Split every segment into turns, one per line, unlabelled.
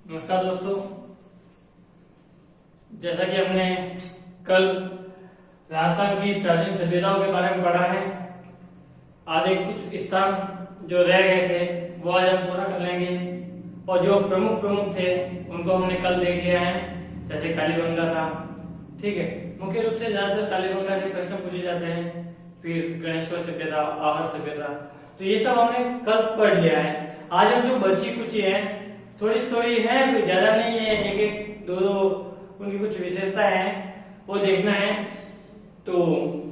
नमस्कार दोस्तों, जैसा कि हमने कल राजस्थान की प्राचीन सभ्यताओं के बारे में पढ़ा है, आधे कुछ स्थान जो रह गए थे वो आज हम पूरा कर लेंगे और जो प्रमुख थे उनको हमने कल देख लिया है। जैसे कालीबंगा था, ठीक है। मुख्य रूप से ज्यादातर कालीबंगा से प्रश्न पूछे जाते हैं। फिर गणेश्वर सभ्यता, आहर सभ्यता, तो ये सब हमने कल पढ़ लिया है। आज हम जो बची कुची है, थोड़ी थोड़ी है, कोई ज्यादा नहीं है, एक एक दो दो उनकी कुछ विशेषताएं हैं, वो देखना है। तो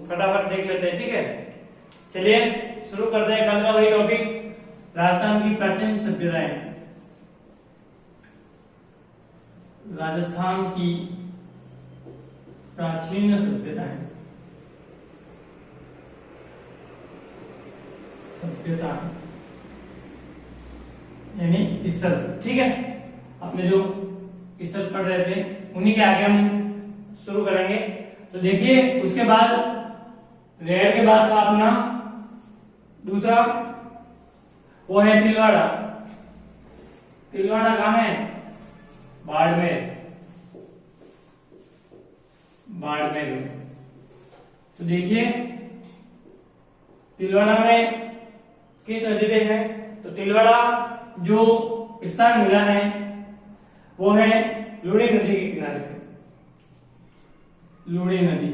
फटाफट देख लेते हैं, ठीक है। चलिए शुरू करते हैं कल का वही टॉपिक, राजस्थान की प्राचीन सभ्यताएं। राजस्थान की प्राचीन सभ्यताएं, सभ्यता यानी स्थल, ठीक है। अपने जो स्थल पढ़ रहे थे उन्हीं के आगे हम शुरू करेंगे। तो देखिए, उसके बाद रेड के बाद था अपना दूसरा, वो है तिलवाड़ा। तिलवाड़ा कहाँ है? बाड़मेर, बाड़मेर में। तो देखिए तिलवाड़ा में किस नदी पे है? तो तिलवाड़ा जो स्थान मिला है वो है लूणी नदी के किनारे पे, लूणी नदी।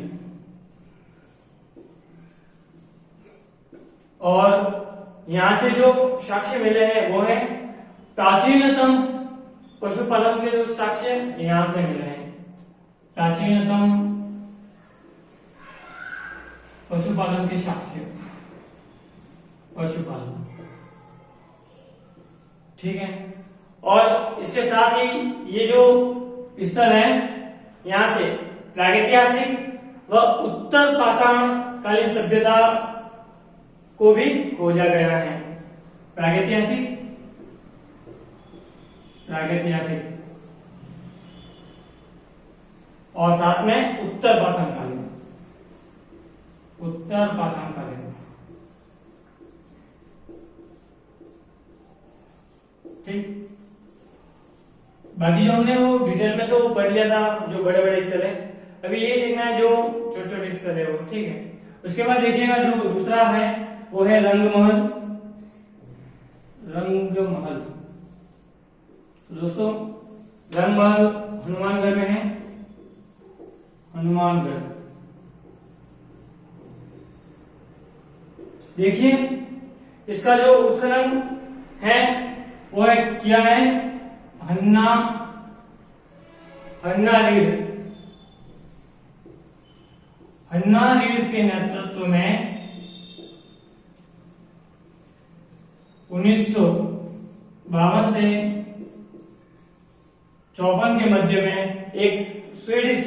और यहां से जो साक्ष्य मिले हैं वो है प्राचीनतम पशुपालन के जो साक्ष्य यहां से मिले हैं। प्राचीनतम पशुपालन के साक्ष्य, पशुपालन, ठीक है। और इसके साथ ही ये जो स्थल है, यहां से प्रागैतिहासिक व उत्तर पाषाण कालीन सभ्यता को भी खोजा गया है। प्रागैतिहासिक, प्रागैतिहासिक और साथ में उत्तर पाषाण कालीन, उत्तर पाषाण कालीन, ठीक। बाकी जो हमने वो डिटेल में तो पढ़ लिया था, जो बड़े बड़े स्थल है। अभी ये देखना है जो छोटे छोटे स्थल है वो, ठीक है। उसके बाद देखिएगा जो दूसरा है वो है रंगमहल। रंगमहल दोस्तों, रंगमहल हनुमानगढ़ में है, हनुमानगढ़। देखिए इसका जो उत्खनन है वो है क्या है? हन्ना रीढ़, हन्ना रीढ़ के नेतृत्व में 1952 से 54 के मध्य में एक स्वीडिश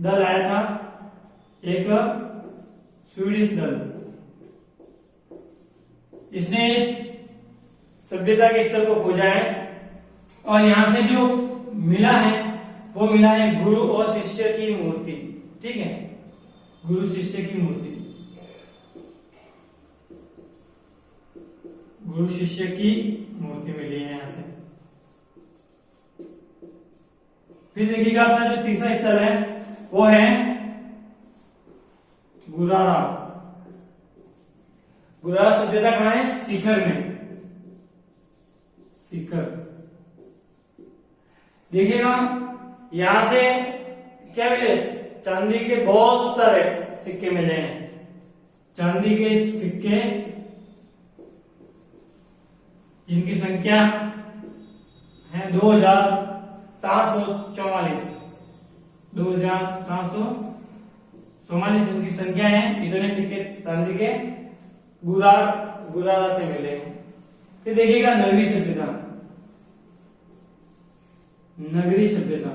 दल आया था, एक स्वीडिश दल। इसने इस सभ्यता के स्थल को खोजा है और यहां से जो मिला है वो मिला है गुरु और शिष्य की मूर्ति, ठीक है। गुरु शिष्य की मूर्ति, गुरु शिष्य की मूर्ति मिली है यहां से। फिर देखिएगा अपना जो तीसरा स्थल है वो है गुरारा। गुरारा सभ्यता कहां है? सीकर में, सीकर। देखिएगा यहां से क्या मिले? चांदी के बहुत सारे सिक्के मिले हैं, चांदी के सिक्के जिनकी संख्या है 2744, 2744 इनकी संख्या है। इतने सिक्के चांदी के गुरारा से मिले हैं। फिर देखिएगा नगरी सभ्यता, नगरी सभ्यता।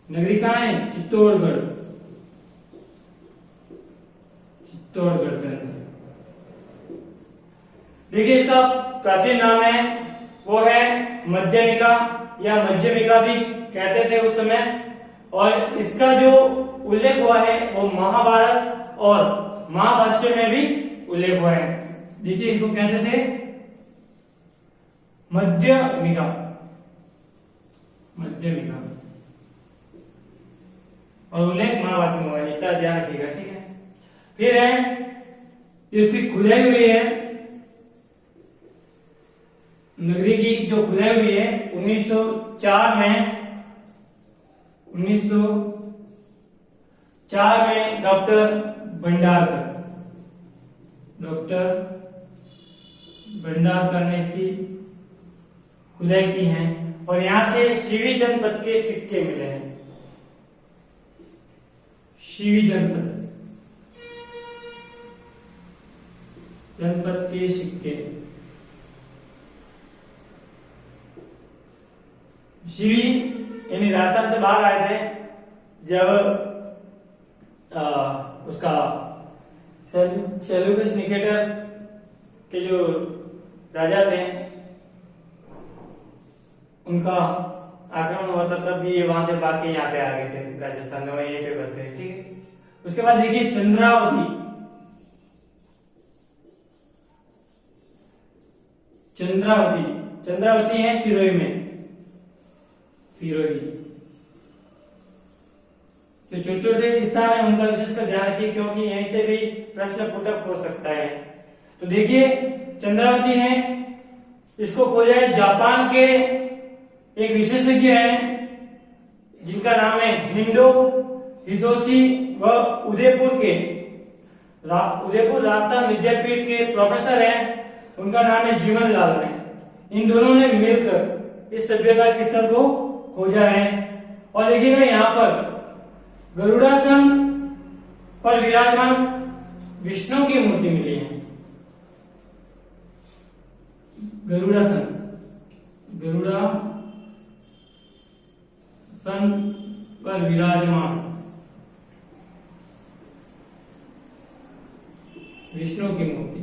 नगरी कहाँ है? चित्तौड़गढ़, चित्तौड़गढ़ के अंदर। देखिए इसका प्राचीन नाम है वो है मध्यमिका या मध्यमिका भी कहते थे उस समय। और इसका जो उल्लेख हुआ है वो महाभारत और महाभाष्य में भी उल्लेख हुआ है। देखिए इसको कहते थे मध्यमिका, मध्यमिका और उल्लेख महाभारत में हुआ है, इतना ध्यान रखिएगा, ठीक है। फिर है इसकी खुदाई हुई है, नगरी की जो खुदाई हुई है 1904 में डॉक्टर भंडारकर ने इसकी खुदाई की है और यहां से शिवी जनपद के सिक्के मिले हैं। शिवी जनपद के सिक्के, शिवी यानी राजस्थान से बाहर आए थे जब उसका सेल्यूकस निकेटर के जो राजा थे उनका आक्रमण हुआ था, तब भी ये वहां से भाग के यहाँ पे आ गए थे राजस्थान में, यहीं पे बस गए, ठीक है। उसके बाद देखिए चंद्रावती है सिरोही में, तो छोटे छोटे स्थान है उनका विशेषकर ध्यान रखिए क्योंकि यहीं से भी प्रश्न पुटअप हो सकता है। तो देखिए चंद्रावती है, इसको खोजा है जापान के एक विशेषज्ञ हैं जिनका नाम है हिंडो हितोशी व उदयपुर राजस्थान विद्यापीठ के प्रोफेसर हैं, उनका नाम है जीवन लाल ने। इन दोनों ने मिलकर इस सभ्यता के स्तर को खोजा है। और देखिएगा यहाँ पर गरुड़ासन पर विराजमान विष्णु की मूर्ति मिली है। गरुड़ासन पर विराजमान विष्णु की मूर्ति,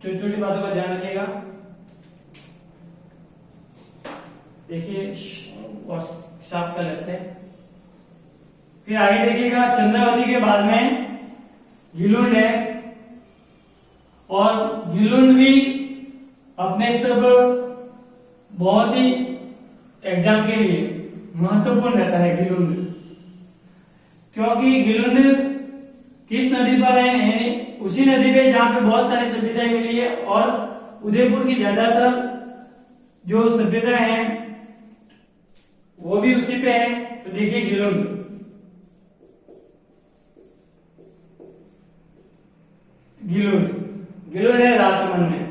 छोटी छोटी बातों का ध्यान रखिएगा। देखिए साफ कर लेते हैं। फिर आगे देखिएगा चंद्रावती के बाद में घिलुंड है और घिलुंड भी अपने स्तर पर बहुत ही एग्जाम के लिए महत्वपूर्ण रहता है घिलुंड, क्योंकि घिलुंड किस नदी पर है, यानी उसी नदी पे जहां पे बहुत सारी सभ्यताएं मिली है और उदयपुर की ज्यादातर जो सभ्यता है वो भी उसी पे है। तो देखिए घिलुंड है राजसमंद में,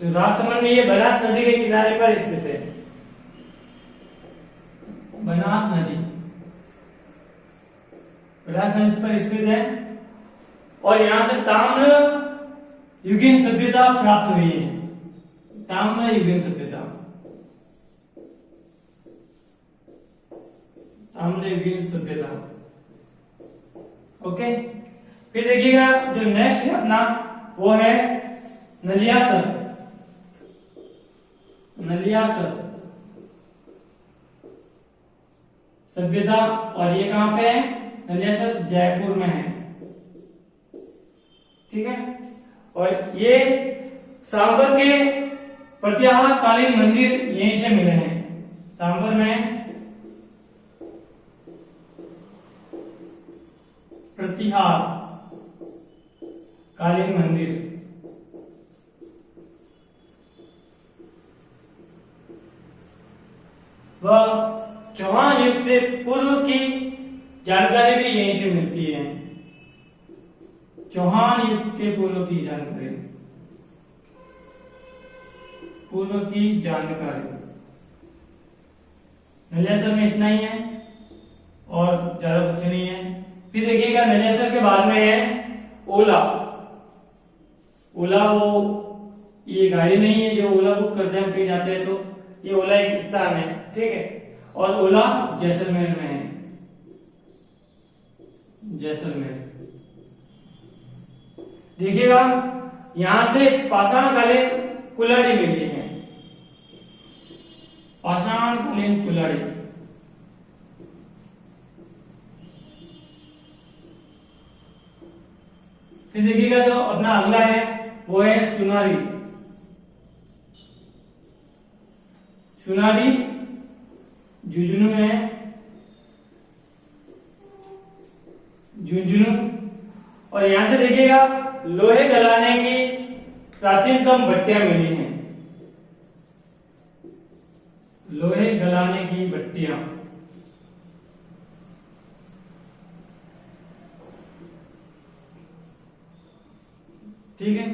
तो राजसमंद में ये बनास नदी के किनारे पर स्थित है। बनास नदी पर स्थित है और यहां से ताम्र युगीन सभ्यता प्राप्त हुई है। ताम्र युगीन सभ्यता, ओके। फिर देखिएगा जो नेक्स्ट है अपना वो है नलियासर सभ्यता, और ये कहां पे है? नलियासर जयपुर में है, ठीक है। और ये सांबर के प्रत्याहार कालीन मंदिर यहीं से मिले हैं। सांबर में प्रतिहार कालीन मंदिर, वह चौहान युग से पूर्व की जानकारी भी यहीं से मिलती है। चौहान युग के पूर्व की जानकारी नलियासर में इतना ही है और ज्यादा कुछ नहीं है। फिर देखिएगा नलियासर के बाद में है ओला। वो ये गाड़ी नहीं है जो ओला बुक करते हैं कहीं जाते हैं, तो ये ओला एक स्थान है, ठीक है। और ओला जैसलमेर में है, देखिएगा यहां से पाषाणकालीन कुल्हाड़ी मिली है। पाषाणकालीन कुल्हाड़ी फिर देखिएगा जो अपना अगला है वो है सुनारी। सुनारी झुंझुनू में है, झुंझुनू। और यहां से देखिएगा लोहे गलाने की प्राचीनतम भट्टियां मिली हैं, लोहे गलाने की भट्टियां। ठीक है।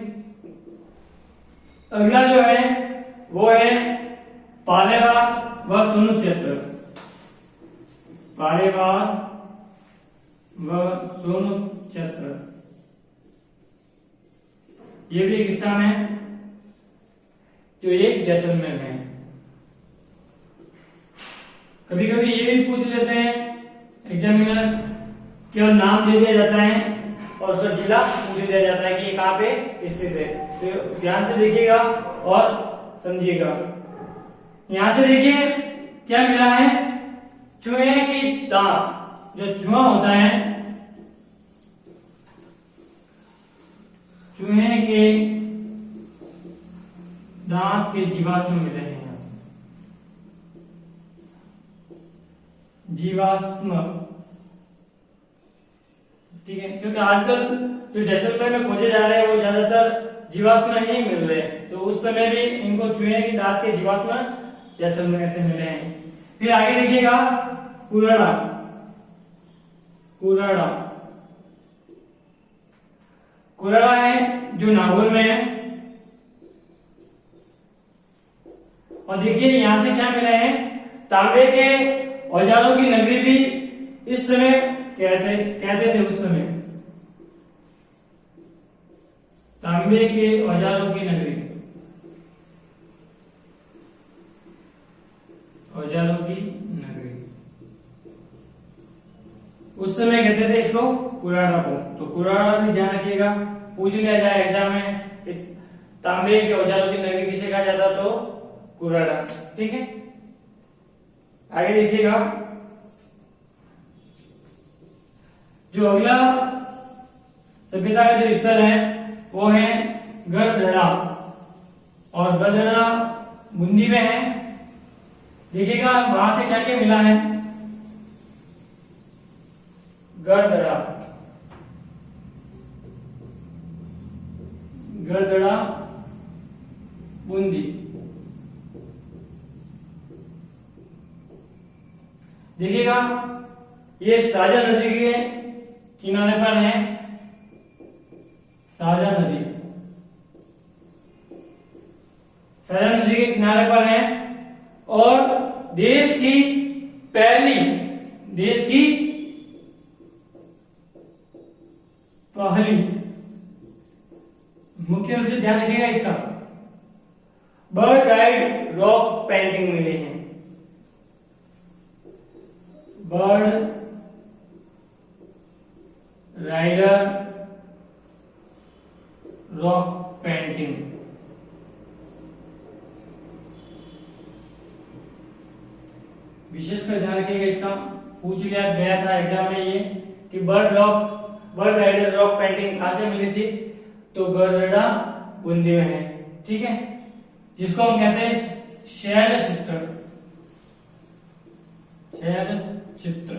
अगला जो है वो है पालेवार व सोनू क्षेत्र। पालेवार व सोनू क्षेत्र ये भी एक स्थान है जो एक जैसलमेर में है। कभी कभी ये भी पूछ लेते हैं एग्जामिनर, केवल नाम दे दिया जाता है और उसका जिला पूछ दिया जाता है कि ये कहां पे स्थित है। तो ध्यान से देखिएगा और समझिएगा। यहां से देखिए क्या मिला है, चूहे की दांत। जो चूहा होता है, चूहे के दांत के जीवाश्म मिले हैं यहां से, जीवाश्म। ठीक है, क्योंकि आजकल जो जैसलमेर में खोजे जा रहे हैं वो ज्यादातर जीवाश्म ही मिल रहे हैं, तो उस समय भी इनको चूहे की दांत के जीवाश्म जैसलमेर से मिले हैं। फिर आगे देखिएगा कुराड़ा। कुराड़ा, कुराड़ा है जो नागौर में है। और देखिए यहां से क्या मिला है, तांबे के औजारों की नगरी भी इस समय कहते थे उस समय, तांबे के औजारों की नगरी, औजारों की नगरी उस समय कहते थे इसको, कुराड़ा को। तो कुराड़ा भी ध्यान रखिएगा, पूछ लिया जाए एग्जाम में कि तांबे के औजारों की नगरी किसे कहा जाता, तो कुराड़ा। ठीक है, आगे देखिएगा जो अगला सभ्यता का जो स्थल है वो है गढ़धड़ा। और गढ़धड़ा बूंदी में है। देखिएगा वहां से क्या क्या मिला है, गढ़धड़ा, गढ़धड़ा बूंदी। देखिएगा ये साझा नदी के किनारे पर है, साझा नदी, साझा नदी के किनारे पर है। और देश की पहली मुख्य रूप से ध्यान रखिएगा इसका, बर्ड राइड रॉक पेंटिंग मिले हैं, बर्ड राइडर रॉक पेंटिंग। विशेषकर ध्यान रखिएगा इसका, पूछ लिया गया था एग्जाम में ये कि बर्ड राइडर रॉक पेंटिंग कहां से मिली थी, तो गढ़धड़ा बूंदी में है। ठीक है, जिसको हम कहते हैं शैल चित्र, शैल चित्र।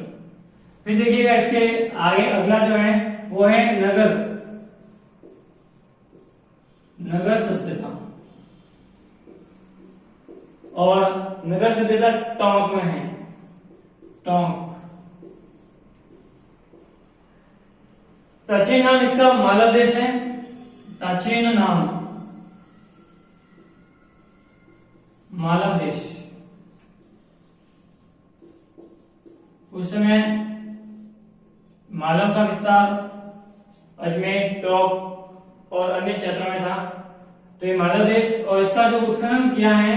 फिर देखिएगा इसके आगे अगला जो है वो है नगर सभ्यता। और नगर सभ्यता टोंक में है, टोंक। प्राचीन नाम इसका मालव देश है, प्राचीन नाम मालव देश। उस समय मालव का विस्तार अजमेर, टोंक और अन्य क्षेत्रों में था। तो ये मालव देश, और इसका जो उत्खनन किया है,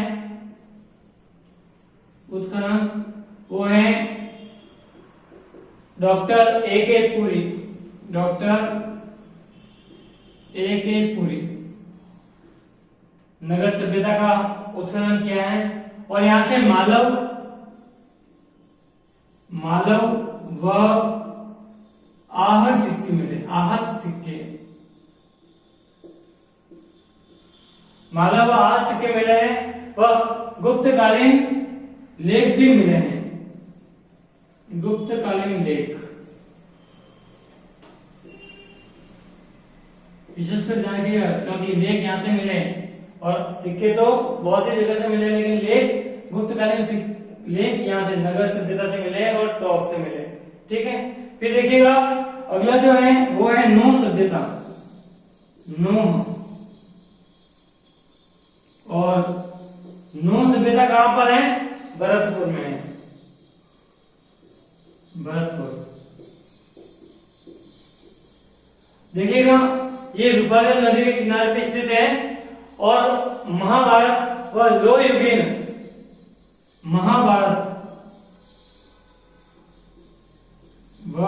उत्खनन वो है doctor A.K. Puri, doctor A.K. Puri. नगर सभ्यता का उत्खनन किया है। और यहां से मालव व आहत सिक्के मिले, आहत सिक्के। मालव व आज सिक्के मिले हैं व गुप्तकालीन लेख भी मिले हैं। गुप्तकालीन लेख विशेषकर ध्यान रखिएगा, क्योंकि लेख यहाँ से मिले और सिक्के तो बहुत सी जगह से मिले, लेकिन लेख गुप्तकालीन लेख यहाँ से नगर सभ्यता से मिले और टॉक से मिले। ठीक है, फिर देखिएगा अगला जो है वो है नूह सभ्यता। नूह, और नूह सभ्यता कहां पर है? भरतपुर में है। भरतपुर देखिएगा, ये रूपारेल नदी के किनारे पे स्थित है और महाभारत व लोहयुगीन महाभारत व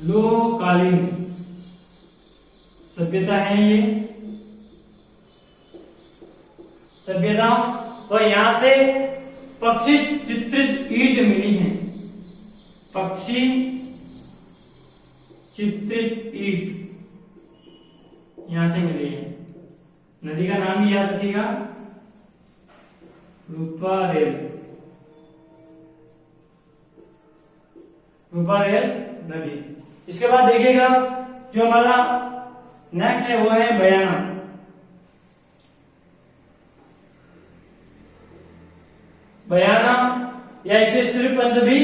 लोहकालीन सभ्यता है ये सभ्यता, और यहां से पक्षी चित्रित ईंट मिली है। पक्षी चित्रित ईंट यहां से मिली है। नदी का नाम भी याद रखिएगा, रूपारेल। रूपारेल नदी। इसके बाद देखिएगा जो हमारा नेक्स्ट है वो है बयाना। बयाना या इसे श्रीपंथ भी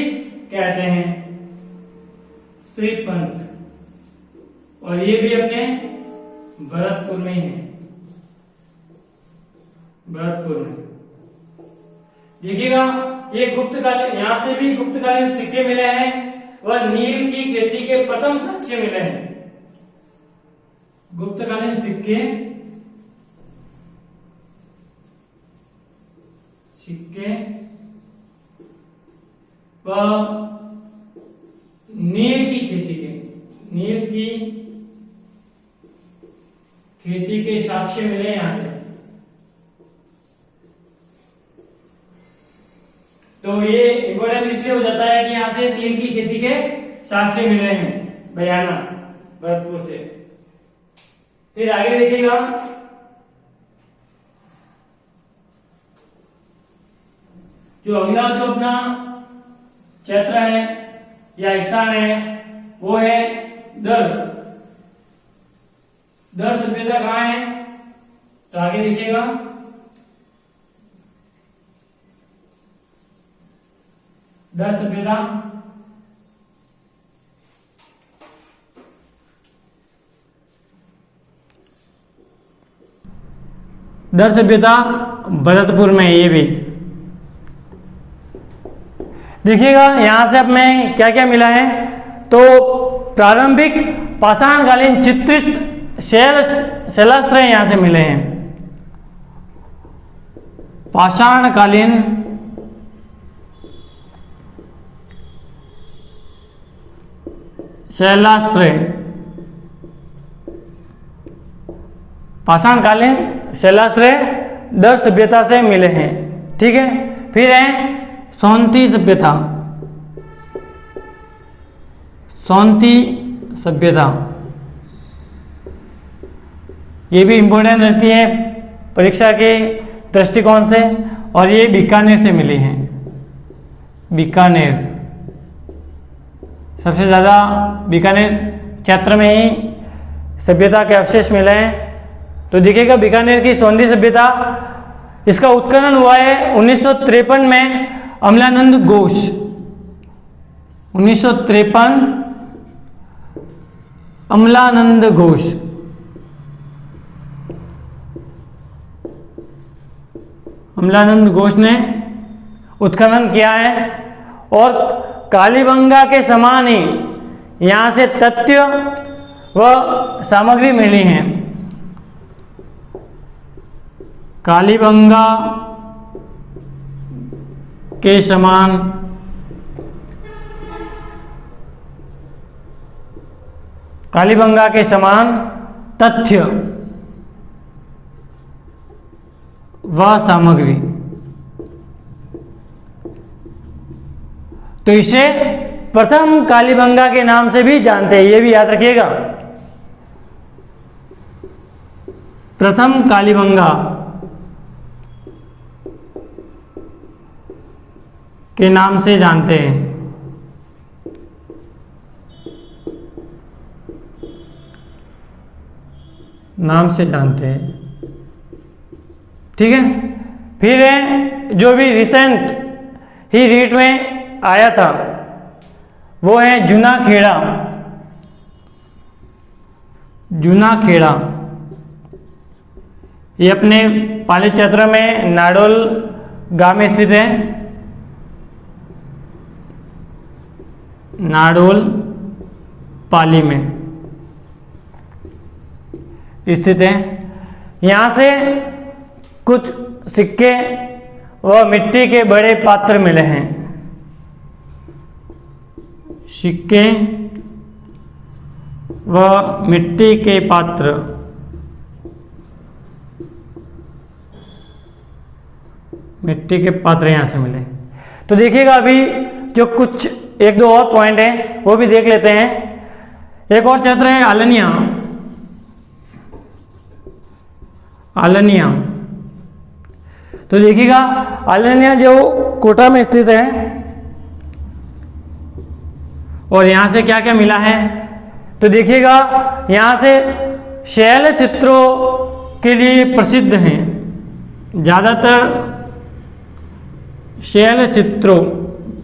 कहते हैं, श्रीपंथ, और ये भी अपने भरतपुर में ही है। भरतपुर में देखिएगा ये गुप्तकालीन, यहां से भी गुप्तकालीन सिक्के मिले हैं वह नील की खेती के प्रथम साक्ष्य मिले हैं। गुप्तकालीन सिक्के व नील की खेती के साक्ष्य मिले यहां से। तो ये इम्पोर्टेंट इसलिए हो जाता है कि यहां से नील की खेती के साक्ष्य मिले हैं बयाना भरतपुर से। फिर आगे देखिएगा जो अगला जो अपना क्षेत्र है या स्थान है वो है दर। दर सभ्यता कहां है? तो आगे देखिएगा दर सभ्यता भरतपुर में। ये भी देखिएगा यहां से अब में क्या क्या मिला है। तो प्रारंभिक पाषाणकालीन चित्रित शैलाश्रय यहां से मिले हैं। पाषाणकालीन शैलाश्रय, पाषाणकालीन शैलाश्रय दर सभ्यता से मिले हैं। ठीक है, फिर है सोनती सभ्यता। सोनती सभ्यता ये भी इंपॉर्टेंट रहती है परीक्षा के दृष्टिकोण से, और ये बीकानेर से मिली हैं। बीकानेर सबसे ज़्यादा बीकानेर क्षेत्र में ही सभ्यता के अवशेष मिले हैं। तो देखिएगा बीकानेर की सोंधी सभ्यता, इसका उत्खनन हुआ है 1953 में अमलानंद घोष। 1953 अमलानंद घोष। अमलानंद घोष ने उत्खनन किया है और कालीबंगा के समान ही यहां से तथ्य व सामग्री मिली है। कालीबंगा के समान तथ्य व सामग्री। तो इसे प्रथम कालीबंगा के नाम से भी जानते हैं, ये भी याद रखिएगा। प्रथम कालीबंगा के नाम से जानते हैं। नाम से जानते हैं, ठीक है। फिर है जो भी रिसेंट ही रीट में आया था वो है जूना खेड़ा। जूना खेड़ा ये अपने पाली क्षेत्र में नाडोल गांव में स्थित है। नाडोल पाली में स्थित है। यहाँ से कुछ सिक्के व मिट्टी के बड़े पात्र मिले हैं। सिक्के व मिट्टी के पात्र यहाँ से मिले। तो देखिएगा अभी जो कुछ एक दो और पॉइंट हैं वो भी देख लेते हैं। एक और क्षेत्र है आलनिया। आलनिया तो देखिएगा आलनिया जो कोटा में स्थित है और यहाँ से क्या क्या मिला है तो देखिएगा यहाँ से शैल चित्रों के लिए प्रसिद्ध हैं। ज़्यादातर शैल चित्रों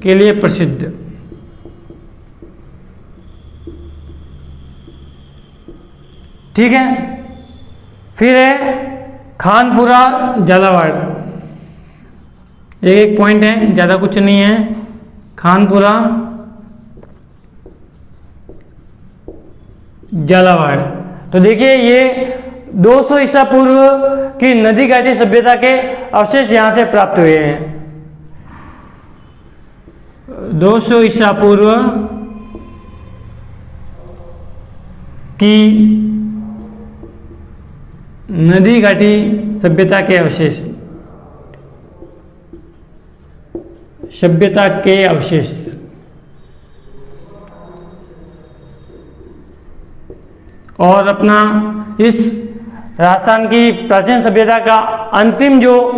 के लिए प्रसिद्ध। ठीक है। फिर है खानपुरा झालावाड़। एक पॉइंट है, ज़्यादा कुछ नहीं है। खानपुरा झालावाड़ तो देखिए ये 200 ईसा पूर्व की नदी घाटी सभ्यता के अवशेष यहाँ से प्राप्त हुए हैं। 200 ईसा पूर्व की नदी घाटी सभ्यता के अवशेष। सभ्यता के अवशेष और अपना इस राजस्थान की प्राचीन सभ्यता का अंतिम जो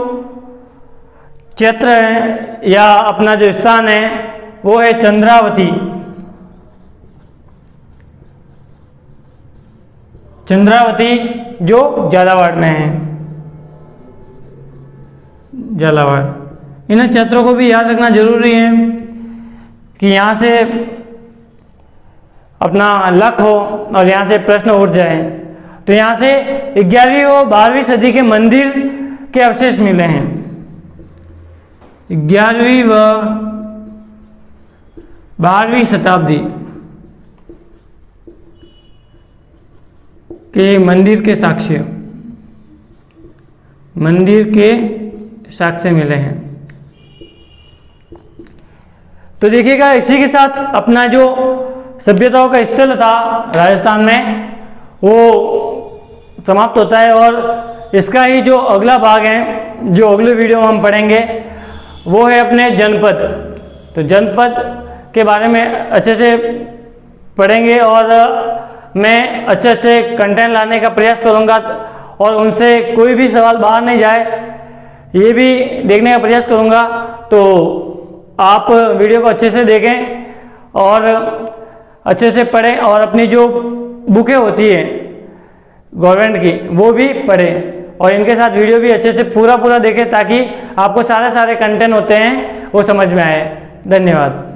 क्षेत्र है या अपना जो स्थान है वो है चंद्रावती। चंद्रावती जो झालावाड़ में है। झालावाड़ इन क्षेत्रों को भी याद रखना जरूरी है कि यहाँ से अपना लक हो और यहाँ से प्रश्न उठ जाए। तो यहाँ से 11वीं और 12वीं सदी के मंदिर के अवशेष मिले हैं। 11वीं व 12वीं शताब्दी के मंदिर के साक्ष्य मिले हैं। तो देखिएगा इसी के साथ अपना जो सभ्यताओं का स्थल था राजस्थान में वो समाप्त होता है और इसका ही जो अगला भाग है, जो अगले वीडियो में हम पढ़ेंगे वो है अपने जनपद। तो जनपद के बारे में अच्छे से पढ़ेंगे और मैं अच्छे कंटेंट लाने का प्रयास करूंगा और उनसे कोई भी सवाल बाहर नहीं जाए ये भी देखने का प्रयास करूंगा। तो आप वीडियो को अच्छे से देखें और अच्छे से पढ़ें और अपनी जो बुकें होती है गवर्नमेंट की वो भी पढ़ें और इनके साथ वीडियो भी अच्छे से पूरा देखें ताकि आपको सारे कंटेंट होते हैं वो समझ में आए। धन्यवाद।